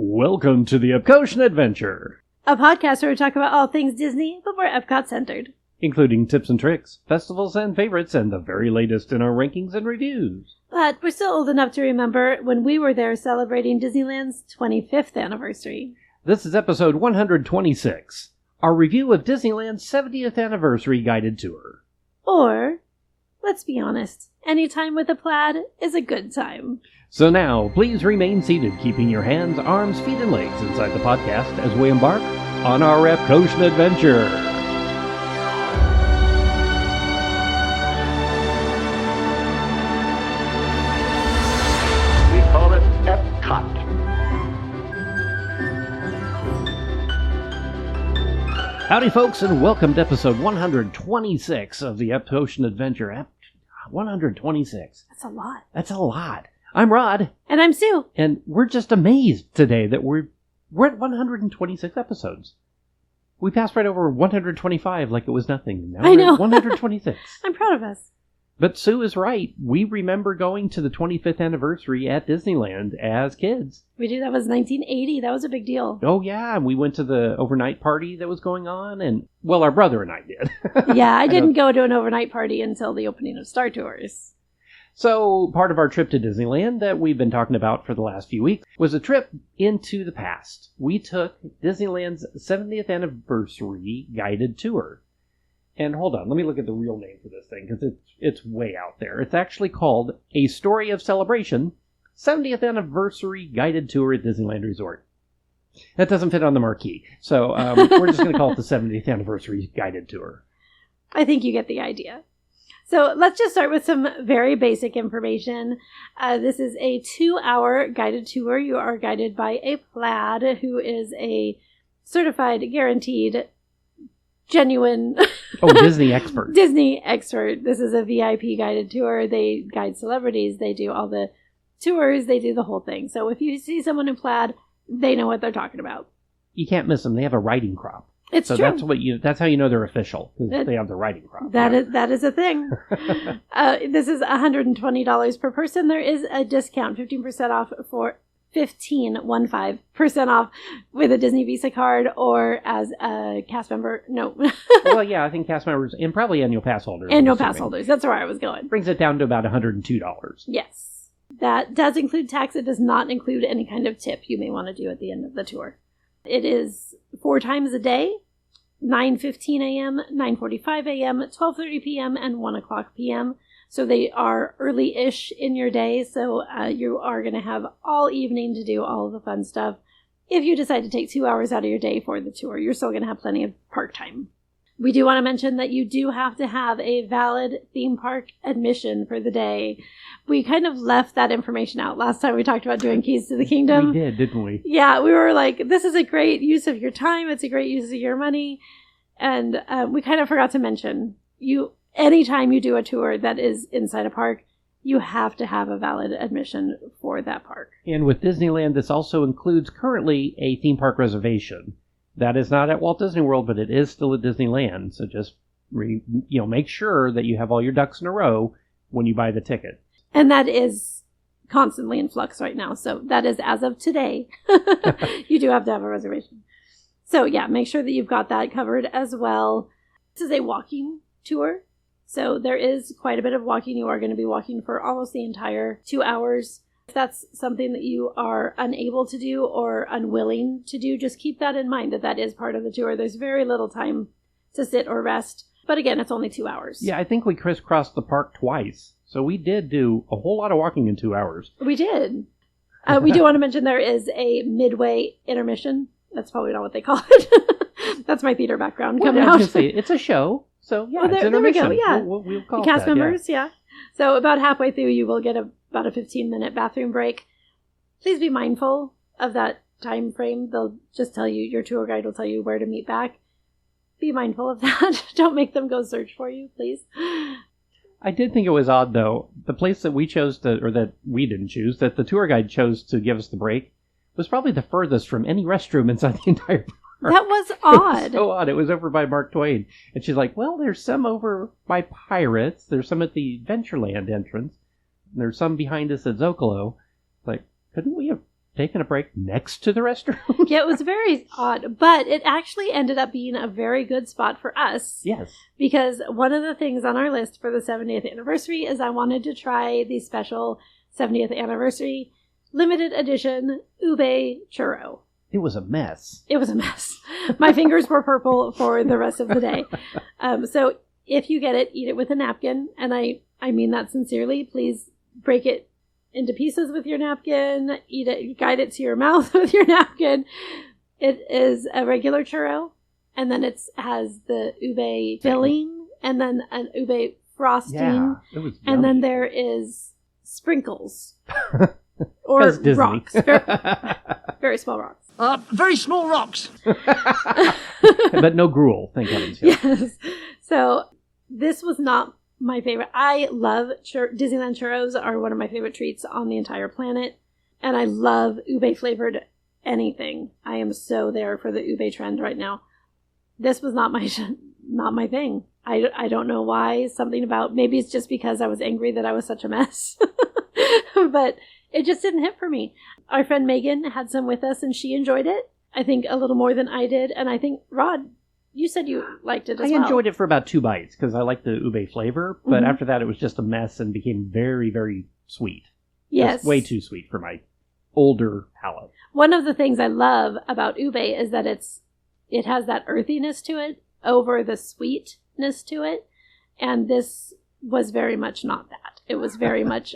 Welcome to the Epcotian Adventure, a podcast where we talk about all things Disney, but we're Epcot-centered. including tips and tricks, festivals and favorites, and the very latest in our rankings and reviews. But we're still old enough to remember when we were there celebrating Disneyland's 25th anniversary. This is episode 126, our review of Disneyland's 70th anniversary guided tour. Or, let's be honest, any time with a plaid is a good time. So now, please remain seated, keeping your hands, arms, feet, and legs inside the podcast as we embark on our Epcotian adventure. We call it Epcot. Howdy, folks, and welcome to episode 126 of the Epcotian adventure. 126. That's a lot. That's a lot. I'm Rod. And I'm Sue. And we're just amazed today that we're at 126 episodes. We passed right over 125 like it was nothing. Now I know. We're at 126. I'm proud of us. But Sue is right. We remember going to the 25th anniversary at Disneyland as kids. We do. That was 1980. That was a big deal. Oh, yeah. And we went to the overnight party that was going on. And, well, our brother and I did. Yeah, I didn't go to an overnight party until the opening of Star Tours. So, part of our trip to Disneyland that we've been talking about for the last few weeks was a trip into the past. We took Disneyland's 70th anniversary guided tour. And hold on, let me look at the real name for this thing, because it's way out there. It's actually called A Story of Celebration, 70th Anniversary Guided Tour at Disneyland Resort. That doesn't fit on the marquee, so we're just going to call it the 70th Anniversary Guided Tour. I think you get the idea. So let's just start with some very basic information. This is a 2-hour guided tour. You are guided by a plaid who is a certified, guaranteed, genuine Disney expert. Disney expert. This is a VIP guided tour. They guide celebrities. They do all the tours. They do the whole thing. So if you see someone in plaid, they know what they're talking about. You can't miss them. They have a riding crop. It's so true. That's how you know they're official, because they have the riding crop. That is a thing. This is $120 per person. There is a discount, 15% off for 15% off with a Disney Visa card or as a cast member. No. Well, yeah, I think cast members and probably annual pass holders. Annual pass holders. That's where I was going. Brings it down to about $102. Yes. That does include tax. It does not include any kind of tip you may want to do at the end of the tour. It is 4 times a day, 9:15 a.m., 9:45 a.m., 12:30 p.m., and 1 o'clock p.m. So they are early-ish in your day, so you are going to have all evening to do all of the fun stuff. If you decide to take 2 hours out of your day for the tour, you're still going to have plenty of park time. We do want to mention that you do have to have a valid theme park admission for the day. We kind of left that information out last time we talked about doing Keys to the Kingdom. We did, didn't we? Yeah, we were like, this is a great use of your time. It's a great use of your money. And we kind of forgot to mention, anytime you do a tour that is inside a park, you have to have a valid admission for that park. And with Disneyland, this also includes currently a theme park reservation. That is not at Walt Disney World, but it is still at Disneyland. So just make sure that you have all your ducks in a row when you buy the ticket. And that is constantly in flux right now. So that is as of today. You do have to have a reservation. So yeah, make sure that you've got that covered as well. This is a walking tour. So there is quite a bit of walking. You are going to be walking for almost the entire 2 hours. If that's something that you are unable to do or unwilling to do, just keep that in mind, that is part of the tour. There's very little time to sit or rest. But again, it's only 2 hours. Yeah, I think we crisscrossed the park twice. So we did do a whole lot of walking in 2 hours. We did. We do want to mention there is a midway intermission. That's probably not what they call it. That's my theater background coming out. It's a show. So yeah, it's there we go. Yeah. We'll call the cast it that, members, yeah. So about halfway through, you will get about a 15-minute bathroom break. Please be mindful of that time frame. They'll just tell you, your tour guide will tell you where to meet back. Be mindful of that. Don't make them go search for you, please. I did think it was odd, though. The place that we chose that we didn't choose, that the tour guide chose to give us the break, was probably the furthest from any restroom inside the entire park. That was odd. It was so odd. It was over by Mark Twain. And she's like, well, there's some over by Pirates. There's some at the Adventureland entrance. And there's some behind us at Zocalo. Like, couldn't we have taking a break next to the restroom. Yeah, it was very odd, but it actually ended up being a very good spot for us. Yes. Because one of the things on our list for the 70th anniversary is I wanted to try the special 70th anniversary limited edition ube churro. It was a mess. It was a mess. My fingers were purple for the rest of the day. So if you get it, eat it with a napkin. And I mean that sincerely. Please break it into pieces with your napkin. Eat it, guide it to your mouth with your napkin. It is a regular churro. And then it has the ube filling and then an ube frosting. Yeah, it was yummy. And then there is sprinkles. Or Disney. rocks. Very small rocks. Very small rocks. But no gruel, thank heavens. Yeah. Yes. So this was not my favorite. I love Disneyland churros are one of my favorite treats on the entire planet. And I love ube flavored anything. I am so there for the ube trend right now. This was not my thing. I don't know why. Something about, maybe it's just because I was angry that I was such a mess. But it just didn't hit for me. Our friend Megan had some with us and she enjoyed it. I think a little more than I did. And I think, Rod, you said you liked it as well. I enjoyed it for about 2 bites because I liked the ube flavor. But after that, it was just a mess and became very, very sweet. Yes. Just way too sweet for my older palate. One of the things I love about ube is that it has that earthiness to it over the sweetness to it. And this was very much not that. It was very much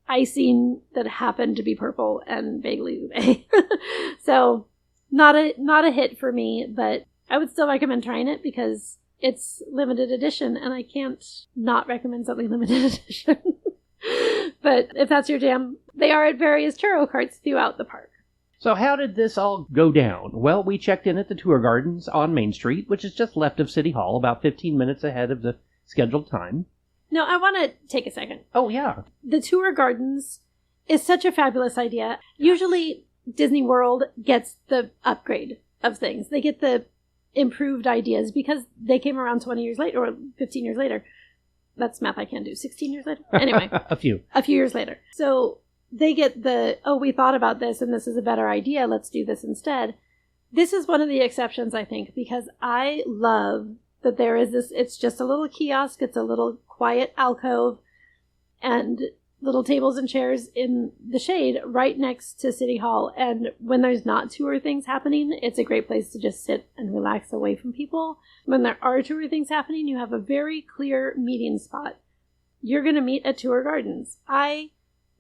icing that happened to be purple and vaguely ube. So not a hit for me, but I would still recommend trying it because it's limited edition and I can't not recommend something limited edition. But if that's your jam, they are at various churro carts throughout the park. So how did this all go down? Well, we checked in at the Tour Gardens on Main Street, which is just left of City Hall, about 15 minutes ahead of the scheduled time. No, I want to take a second. Oh, yeah. The Tour Gardens is such a fabulous idea. Usually Disney World gets the upgrade of things. They get the improved ideas because they came around 20 years later or 15 years later. That's math I can't do. 16 years later? Anyway. A few years later. So they get we thought about this and this is a better idea. Let's do this instead. This is one of the exceptions, I think, because I love that there is this, it's just a little kiosk. It's a little quiet alcove and little tables and chairs in the shade right next to City Hall. And when there's not tour things happening, it's a great place to just sit and relax away from people. When there are tour things happening, you have a very clear meeting spot. You're going to meet at Tour Gardens. I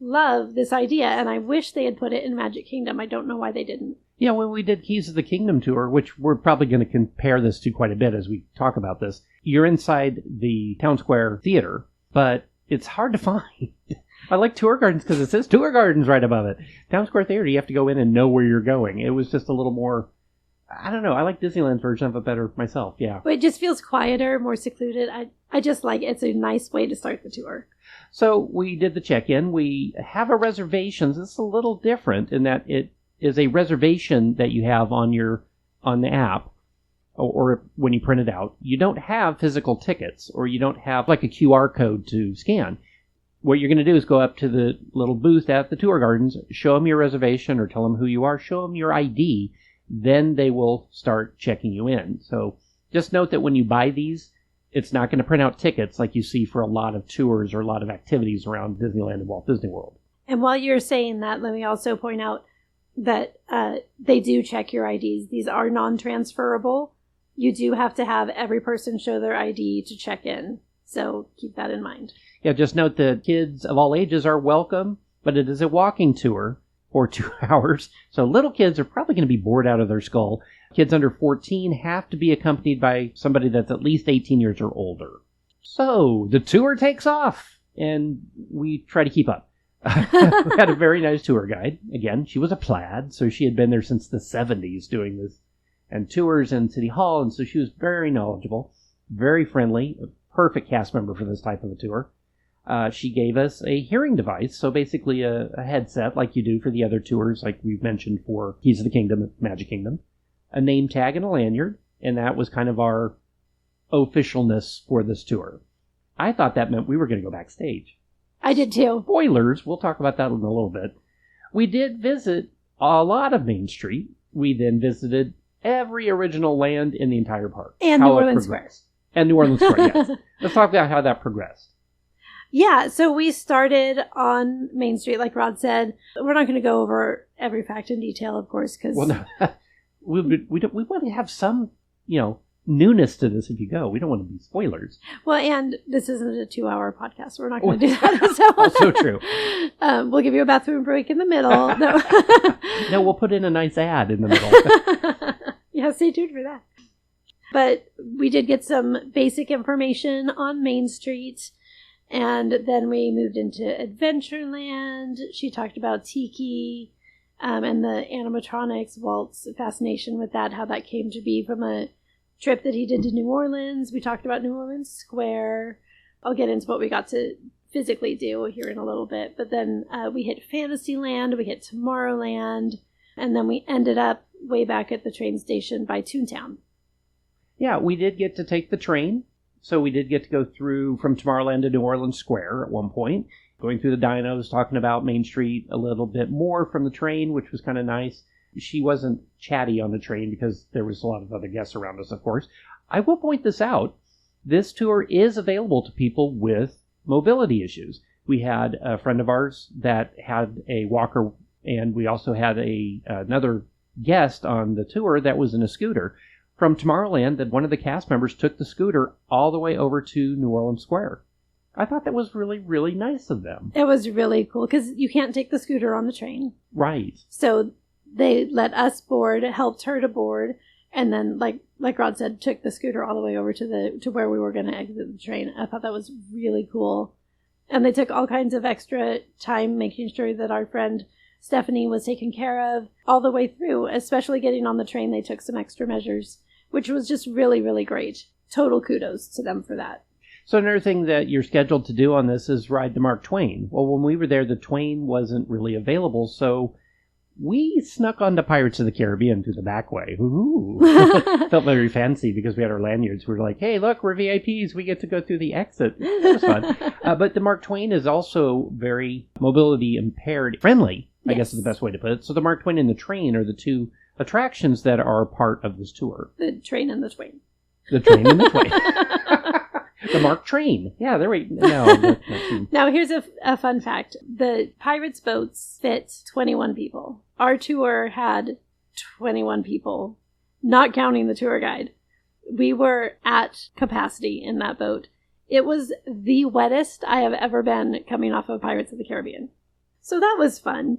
love this idea, and I wish they had put it in Magic Kingdom. I don't know why they didn't. Yeah, when we did Keys of the Kingdom tour, which we're probably going to compare this to quite a bit as we talk about this, you're inside the Town Square Theater, but it's hard to find. I like Tour Gardens because it says Tour Gardens right above it. Town Square Theater, you have to go in and know where you're going. It was just a little more, I don't know, I like Disneyland's version of it better myself, yeah. But it just feels quieter, more secluded. I just like it's a nice way to start the tour. So we did the check-in. We have a reservation. This is a little different in that it is a reservation that you have on the app or when you print it out. You don't have physical tickets or you don't have like a QR code to scan. What you're going to do is go up to the little booth at the Tour Gardens, show them your reservation or tell them who you are, show them your ID, then they will start checking you in. So just note that when you buy these, it's not going to print out tickets like you see for a lot of tours or a lot of activities around Disneyland and Walt Disney World. And while you're saying that, let me also point out that they do check your IDs. These are non-transferable. You do have to have every person show their ID to check in. So keep that in mind. Yeah, just note that kids of all ages are welcome, but it is a walking tour for 2 hours. So little kids are probably going to be bored out of their skull. Kids under 14 have to be accompanied by somebody that's at least 18 years or older. So the tour takes off, and we try to keep up. We had a very nice tour guide. Again, she was a plaid, so she had been there since the 70s doing this, and tours in City Hall, and so she was very knowledgeable, very friendly, a perfect cast member for this type of a tour. She gave us a hearing device, so basically a headset like you do for the other tours, like we've mentioned for Keys of the Kingdom, Magic Kingdom, a name tag and a lanyard, and that was kind of our officialness for this tour. I thought that meant we were going to go backstage. I did too. Spoilers, we'll talk about that in a little bit. We did visit a lot of Main Street. We then visited every original land in the entire park. And New Orleans Square. And New Orleans Square, yes. Let's talk about how that progressed. Yeah, so we started on Main Street, like Rod said. We're not going to go over every fact in detail, of course, because... Well, no, we want to have some, newness to this if you go. We don't want to be spoilers. Well, and this isn't a 2-hour podcast, so we're not going to do that. So. Also true. We'll give you a bathroom break in the middle. No. No, we'll put in a nice ad in the middle. Yeah, stay tuned for that. But we did get some basic information on Main Street. And then we moved into Adventureland. She talked about Tiki and the animatronics, Walt's fascination with that, how that came to be from a trip that he did to New Orleans. We talked about New Orleans Square. I'll get into what we got to physically do here in a little bit. But then we hit Fantasyland, we hit Tomorrowland, and then we ended up way back at the train station by Toontown. Yeah, we did get to take the train. So we did get to go through from Tomorrowland to New Orleans Square at one point, going through the dinos, talking about Main Street a little bit more from the train, which was kind of nice. She wasn't chatty on the train because there was a lot of other guests around us, of course. I will point this out. This tour is available to people with mobility issues. We had a friend of ours that had a walker, and we also had another guest on the tour that was in a scooter. From Tomorrowland, that one of the cast members took the scooter all the way over to New Orleans Square. I thought that was really, really nice of them. It was really cool because you can't take the scooter on the train. Right. So they let us board, helped her to board, and then, like Rod said, took the scooter all the way over to where we were going to exit the train. I thought that was really cool. And they took all kinds of extra time making sure that our friend Stephanie was taken care of all the way through, especially getting on the train. They took some extra measures, which was just really, really great. Total kudos to them for that. So another thing that you're scheduled to do on this is ride the Mark Twain. Well, when we were there, the Twain wasn't really available, so we snuck onto Pirates of the Caribbean through the back way. Ooh. Felt very fancy because we had our lanyards. We were like, hey, look, we're VIPs. We get to go through the exit. It was fun. But the Mark Twain is also very mobility impaired friendly, I guess is the best way to put it. So the Mark Twain and the train are the two attractions that are part of this tour. The train and the Twain. The train and the Twain. The Mark Train. Yeah, there we go. Now, here's a fun fact. The Pirates boats fit 21 people. Our tour had 21 people, not counting the tour guide. We were at capacity in that boat. It was the wettest I have ever been coming off of Pirates of the Caribbean. So that was fun.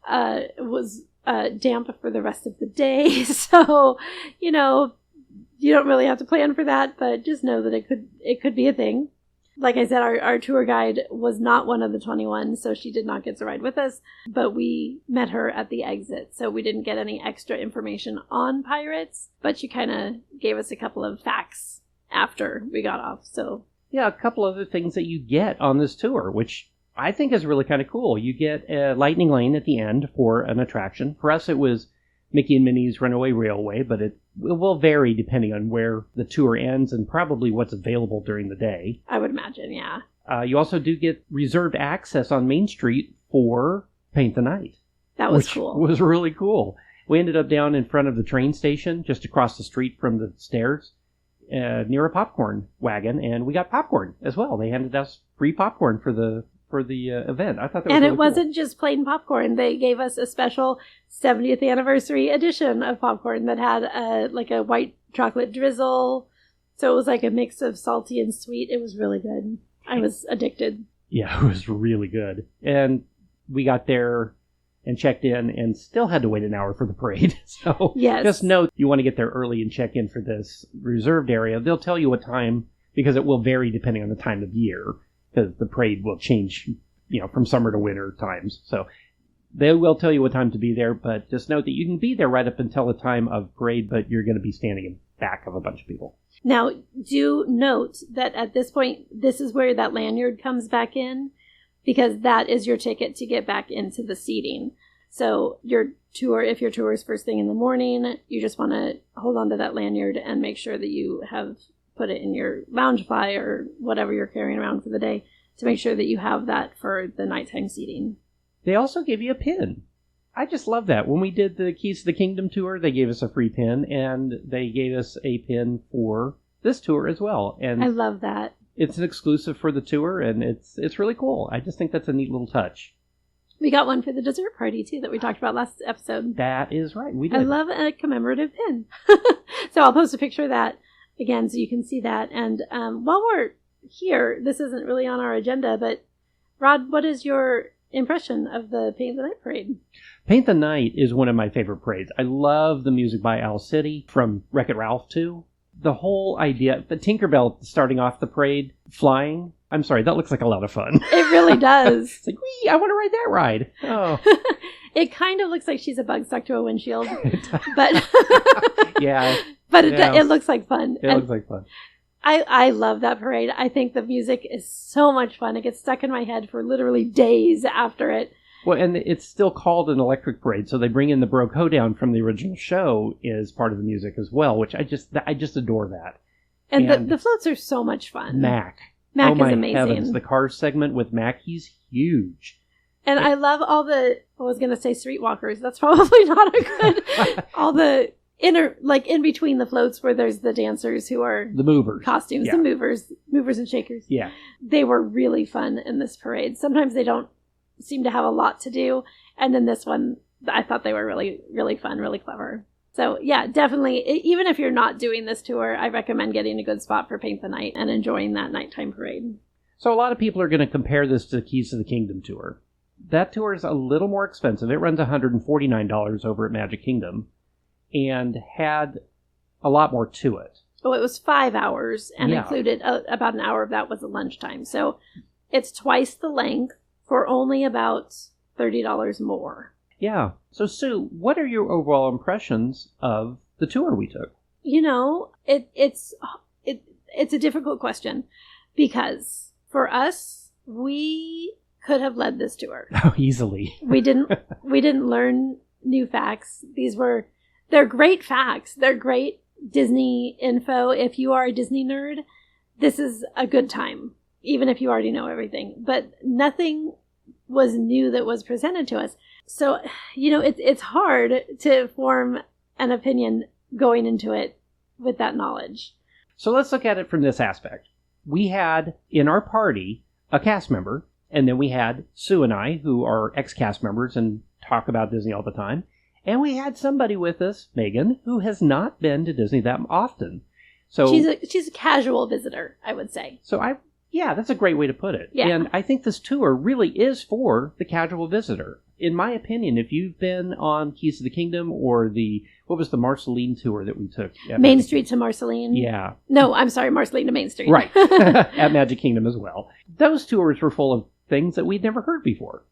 It was damp for the rest of the day. So, you don't really have to plan for that, but just know that it could be a thing. Like I said, our tour guide was not one of the 21, so she did not get to ride with us, but we met her at the exit, so we didn't get any extra information on Pirates, but she kind of gave us a couple of facts after we got off. So yeah, a couple other things that you get on this tour, which I think is really kind of cool. You get a lightning lane at the end for an attraction. For us, it was Mickey and Minnie's Runaway Railway, but it will vary depending on where the tour ends and probably what's available during the day. I would imagine, yeah. You also do get reserved access on Main Street for Paint the Night. That was cool. Which was really cool. We ended up down in front of the train station, just across the street from the stairs, near a popcorn wagon, and we got popcorn as well. They handed us free popcorn for the event. I thought that was and really it wasn't just plain popcorn. They gave us a special 70th anniversary edition of popcorn that had a white chocolate drizzle. So it was like a mix of salty and sweet. It was really good. I was addicted. Yeah, it was really good. And we got there and checked in and still had to wait an hour for the parade. So yes. Just know you want to get there early and check in for this reserved area. They'll tell you what time, because it will vary depending on the time of year. Because the parade will change, from summer to winter times. So they will tell you what time to be there, but just note that you can be there right up until the time of parade, but you're going to be standing in back of a bunch of people. Now, do note that at this point, this is where that lanyard comes back in, because that is your ticket to get back into the seating. So if your tour is first thing in the morning, you just want to hold on to that lanyard and make sure that you have put it in your Loungefly or whatever you're carrying around for the day to make sure that you have that for the nighttime seating. They also give you a pin. I just love that. When we did the Keys to the Kingdom tour, they gave us a free pin, and they gave us a pin for this tour as well. And I love that. It's an exclusive for the tour, and it's really cool. I just think that's a neat little touch. We got one for the dessert party, too, that we talked about last episode. That is right. We did. I love a commemorative pin. So I'll post a picture of that again so you can see that. And while we're here, this isn't really on our agenda, but Rod, what is your impression of the Paint the Night parade? Paint the Night is one of my favorite parades. I love the music by Owl City, from Wreck-It Ralph too. The whole idea, the Tinkerbell starting off the parade, flying. I'm sorry, that looks like a lot of fun. It really does. It's like, wee, I want to ride that ride. Oh. It kind of looks like she's a bug stuck to a windshield. But yeah. But it looks like fun. It looks like fun. I love that parade. I think the music is so much fun. It gets stuck in my head for literally days after it. Well, and it's still called an electric parade, so they bring in the Broke Hoedown from the original show as part of the music as well, which I just adore that. And the floats are so much fun. Mac is amazing. amazing. The Cars segment with Mac, he's huge. And I love all I was going to say streetwalkers. That's probably not a good, all the in between the floats where there's the dancers who are the movers. Costumes, yeah. the movers and shakers. Yeah. They were really fun in this parade. Sometimes they don't seem to have a lot to do. And then this one, I thought they were really, really fun, really clever. So yeah, definitely, even if you're not doing this tour, I recommend getting a good spot for Paint the Night and enjoying that nighttime parade. So a lot of people are going to compare this to the Keys to the Kingdom tour. That tour is a little more expensive. It runs $149 over at Magic Kingdom and had a lot more to it. Oh, it was 5 hours and Yeah. included about an hour of that was at lunchtime. So it's twice the length for only about $30 more. Yeah. So Sue, what are your overall impressions of the tour we took? You know, it's a difficult question because for us, we could have led this tour. Oh, easily. We didn't learn new facts. They're great facts. They're great Disney info. If you are a Disney nerd, this is a good time, even if you already know everything. But nothing was new that was presented to us. So, you know, it's hard to form an opinion going into it with that knowledge. So let's look at it from this aspect. We had in our party a cast member, and then we had Sue and I, who are ex-cast members and talk about Disney all the time. And we had somebody with us, Megan, who has not been to Disney that often. So she's a casual visitor, I would say. Yeah, that's a great way to put it. Yeah. And I think this tour really is for the casual visitor. In my opinion, if you've been on Keys to the Kingdom or what was the Marceline tour that we took? Main Street to Marceline? Yeah. No, I'm sorry, Marceline to Main Street. Right. At Magic Kingdom as well. Those tours were full of things that we'd never heard before.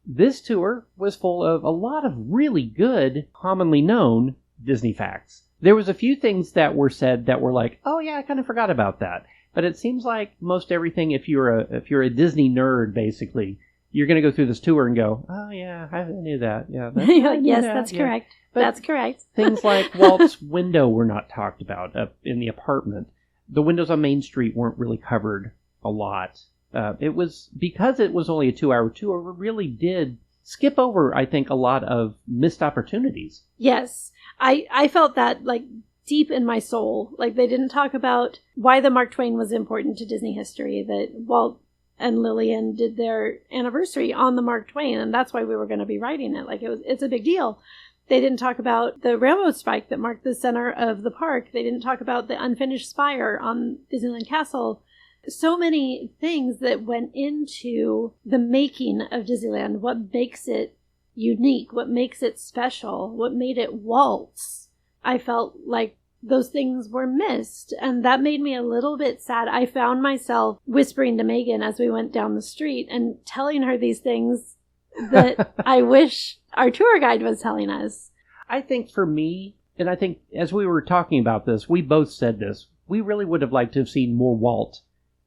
This tour was full of a lot of really good, commonly known Disney facts. There was a few things that were said that were like, oh yeah, I kind of forgot about that. But it seems like most everything, if you're a Disney nerd, basically, you're going to go through this tour and go, oh yeah, I knew that. Yeah, yes, that's correct. But that's correct. Things like Walt's window were not talked about up in the apartment. The windows on Main Street weren't really covered a lot. It was because it was only a 2-hour tour. We really did skip over, I think, a lot of missed opportunities. Yes, I felt that like deep in my soul. Like they didn't talk about why the Mark Twain was important to Disney history. That Walt and Lillian did their anniversary on the Mark Twain, and that's why we were going to be writing it. Like it's a big deal. They didn't talk about the railroad spike that marked the center of the park. They didn't talk about the unfinished spire on Disneyland Castle. So many things that went into the making of Disneyland. What makes it unique? What makes it special? What made it Walt's? I felt like those things were missed, and that made me a little bit sad. I found myself whispering to Megan as we went down the street and telling her these things that I wish our tour guide was telling us. I think for me, and I think as we were talking about this, we both said this, we really would have liked to have seen more Walt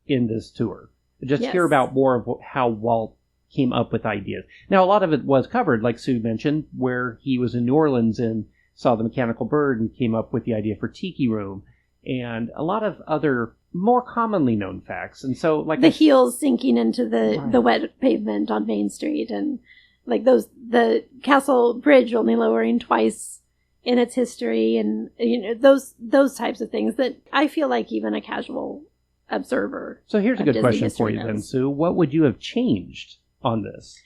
in this tour. Just Yes. hear about more of how Walt came up with ideas. Now, a lot of it was covered, like Sue mentioned, where he was in New Orleans and saw the mechanical bird and came up with the idea for Tiki Room, and a lot of other more commonly known facts. And so, like The heels sinking into the wet pavement on Main Street, and Like the castle bridge only lowering twice in its history, and those types of things that I feel like even a casual observer. So here's a good Disney question for history you then, knows. Sue. What would you have changed on this?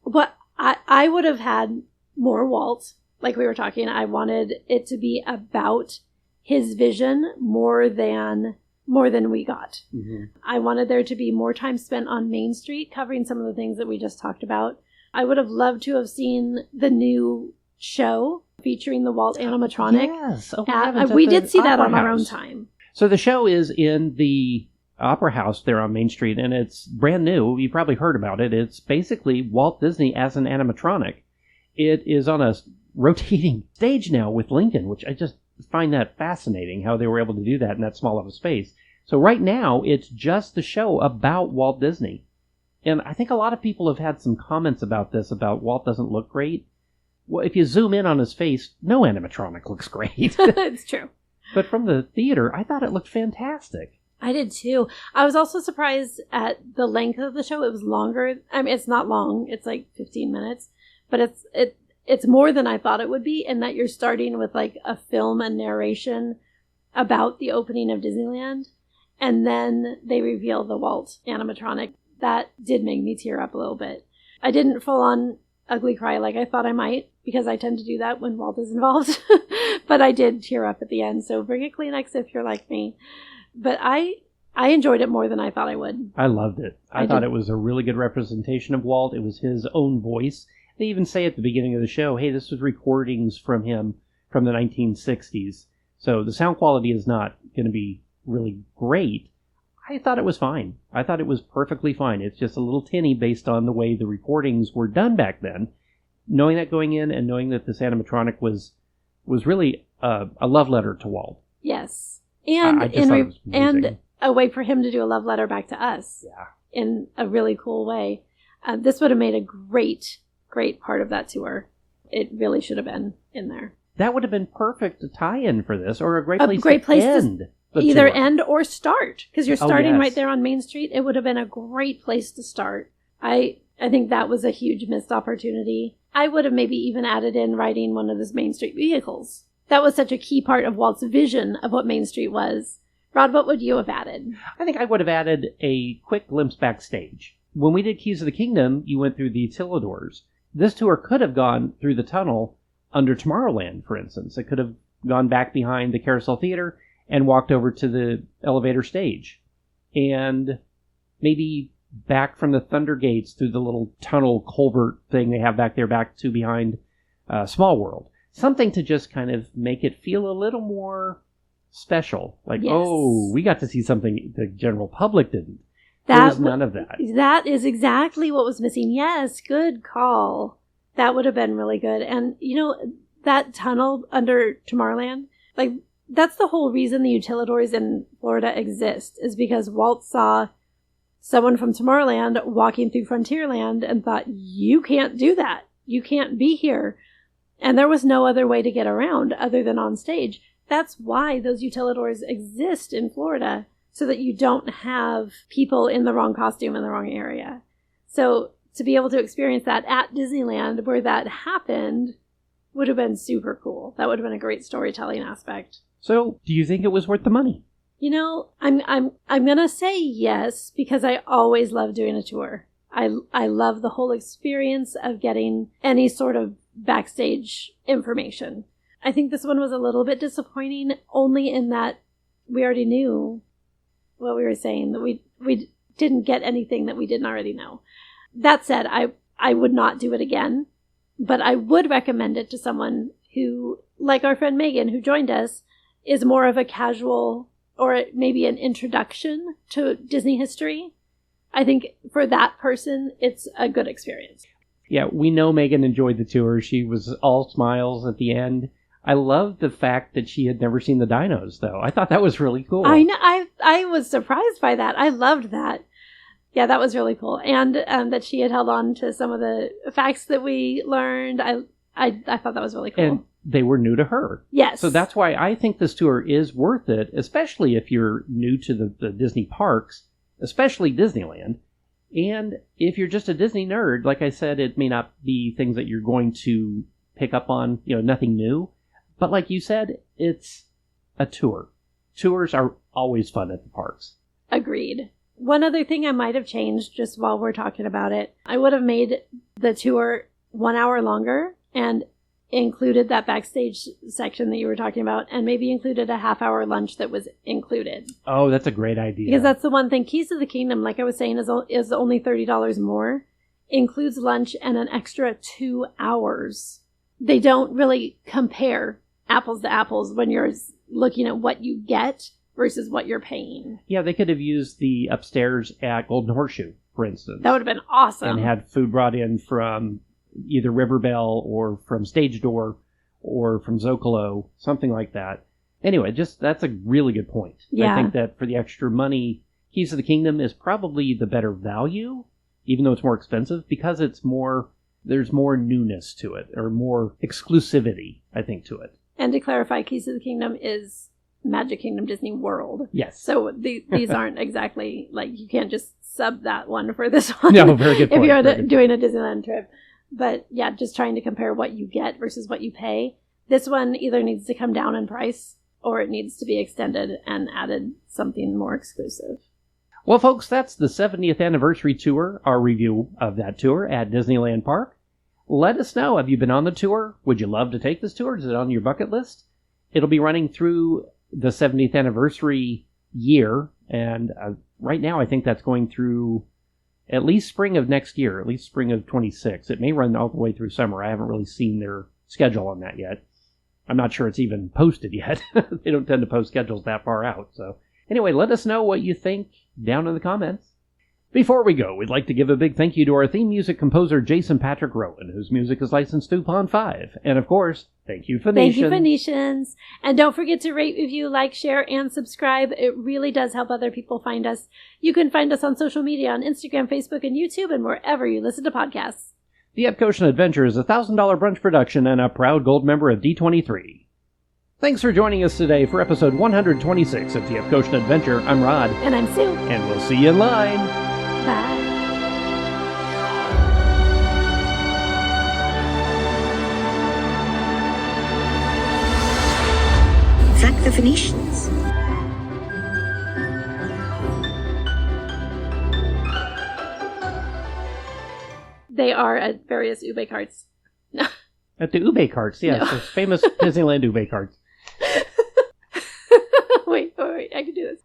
But I would have had more Walt, like we were talking. I wanted it to be about his vision more than we got. Mm-hmm. I wanted there to be more time spent on Main Street covering some of the things that we just talked about. I would have loved to have seen the new show featuring the Walt animatronic. Yes. Oh, We did see that on our own time. So the show is in the Opera House there on Main Street, and it's brand new. You probably heard about it. It's basically Walt Disney as an animatronic. It is on a rotating stage now with Lincoln, which I just find that fascinating, how they were able to do that in that small of a space. So right now, it's just the show about Walt Disney. And I think a lot of people have had some comments about this, about Walt doesn't look great. Well, if you zoom in on his face, no animatronic looks great. It's true. But from the theater, I thought it looked fantastic. I did too. I was also surprised at the length of the show. It was longer. I mean, it's not long. It's like 15 minutes. But it's more than I thought it would be, in that you're starting with like a film and narration about the opening of Disneyland. And then they reveal the Walt animatronic. That did make me tear up a little bit. I didn't full on ugly cry like I thought I might, because I tend to do that when Walt is involved. But I did tear up at the end. So bring a Kleenex if you're like me. But I enjoyed it more than I thought I would. I loved it. I thought it was a really good representation of Walt. It was his own voice. They even say at the beginning of the show, hey, this was recordings from him from the 1960s. So the sound quality is not going to be really great. I thought it was fine. I thought it was perfectly fine. It's just a little tinny based on the way the recordings were done back then. Knowing that going in, and knowing that this animatronic was really a love letter to Walt. Yes. And I just thought it was amazing. and a way for him to do a love letter back to us. Yeah. In a really cool way. This would have made a great part of that tour. It really should have been in there. That would have been perfect to tie in for this, or a great place to end. Either tour. end or start, because you're starting yes. right there on Main Street. It would have been a great place to start. I think that was a huge missed opportunity. I would have maybe even added in riding one of those Main Street vehicles. That was such a key part of Walt's vision of what Main Street was. Rod, what would you have added? I think I would have added a quick glimpse backstage. When we did Keys of the Kingdom, you went through the Utilidors. This tour could have gone through the tunnel under Tomorrowland, for instance. It could have gone back behind the Carousel Theater and walked over to the elevator stage. And maybe back from the Thunder Gates through the little tunnel culvert thing they have back there, back to behind Small World. Something to just kind of make it feel a little more special. Like, yes. Oh, we got to see something the general public didn't. There was none of that. That is exactly what was missing. Yes, good call. That would have been really good. And, that tunnel under Tomorrowland, like, that's the whole reason the Utilidors in Florida exist, is because Walt saw someone from Tomorrowland walking through Frontierland and thought, you can't do that. You can't be here. And there was no other way to get around other than on stage. That's why those Utilidors exist in Florida, so that you don't have people in the wrong costume in the wrong area. So to be able to experience that at Disneyland where that happened would have been super cool. That would have been a great storytelling aspect. So, do you think it was worth the money? I'm gonna say yes, because I always love doing a tour. I love the whole experience of getting any sort of backstage information. I think this one was a little bit disappointing, only in that we already knew what we were saying, that we didn't get anything that we didn't already know. That said, I would not do it again, but I would recommend it to someone who, like our friend Megan, who joined us, is more of a casual, or maybe an introduction to Disney history. I think for that person, it's a good experience. Yeah, we know Megan enjoyed the tour. She was all smiles at the end. I love the fact that she had never seen the dinos, though. I thought that was really cool. I know. I was surprised by that. I loved that. Yeah, that was really cool. And that she had held on to some of the facts that we learned. I thought that was really cool. And they were new to her. Yes. So that's why I think this tour is worth it, especially if you're new to the Disney parks, especially Disneyland. And if you're just a Disney nerd, like I said, it may not be things that you're going to pick up on, nothing new. But like you said, it's a tour. Tours are always fun at the parks. Agreed. One other thing I might have changed just while we're talking about it, I would have made the tour 1 hour longer and included that backstage section that you were talking about, and maybe included a half-hour lunch that was included. Oh, that's a great idea. Because that's the one thing. Keys to the Kingdom, like I was saying, is only $30 more. Includes lunch and an extra 2 hours. They don't really compare apples to apples when you're looking at what you get versus what you're paying. Yeah, they could have used the upstairs at Golden Horseshoe, for instance. That would have been awesome. And had food brought in from either River Bell or from Stage Door or from Zocalo, something like that. Anyway, that's a really good point. Yeah. I think that for the extra money, Keys to the Kingdom is probably the better value, even though it's more expensive, because there's more newness to it, or more exclusivity, I think, to it. And to clarify, Keys to the Kingdom is Magic Kingdom Disney World. Yes. So these aren't exactly, like, you can't just sub that one for this one. No, very good point. If you're doing a Disneyland trip. But yeah, just trying to compare what you get versus what you pay. This one either needs to come down in price or it needs to be extended and added something more exclusive. Well, folks, that's the 70th anniversary tour, our review of that tour at Disneyland Park. Let us know. Have you been on the tour? Would you love to take this tour? Is it on your bucket list? It'll be running through the 70th anniversary year. And right now, I think that's going through at least spring of next year, at least spring of 26. It may run all the way through summer. I haven't really seen their schedule on that yet. I'm not sure it's even posted yet. They don't tend to post schedules that far out. So anyway, let us know what you think down in the comments. Before we go, we'd like to give a big thank you to our theme music composer, Jason Patrick Rowan, whose music is licensed to Pond 5. And of course, thank you, Phoenician. Thank you, Phoenicians. And don't forget to rate, review, like, share, and subscribe. It really does help other people find us. You can find us on social media, on Instagram, Facebook, and YouTube, and wherever you listen to podcasts. The Epcotian Adventure is a $1,000 brunch production and a proud gold member of D23. Thanks for joining us today for episode 126 of the Epcotian Adventure. I'm Rod. And I'm Sue. And we'll see you in line. Bye. Thank the Phoenicians. They are at various ube carts. At the ube carts, yes. No. Those famous Disneyland ube carts. Wait, I can do this.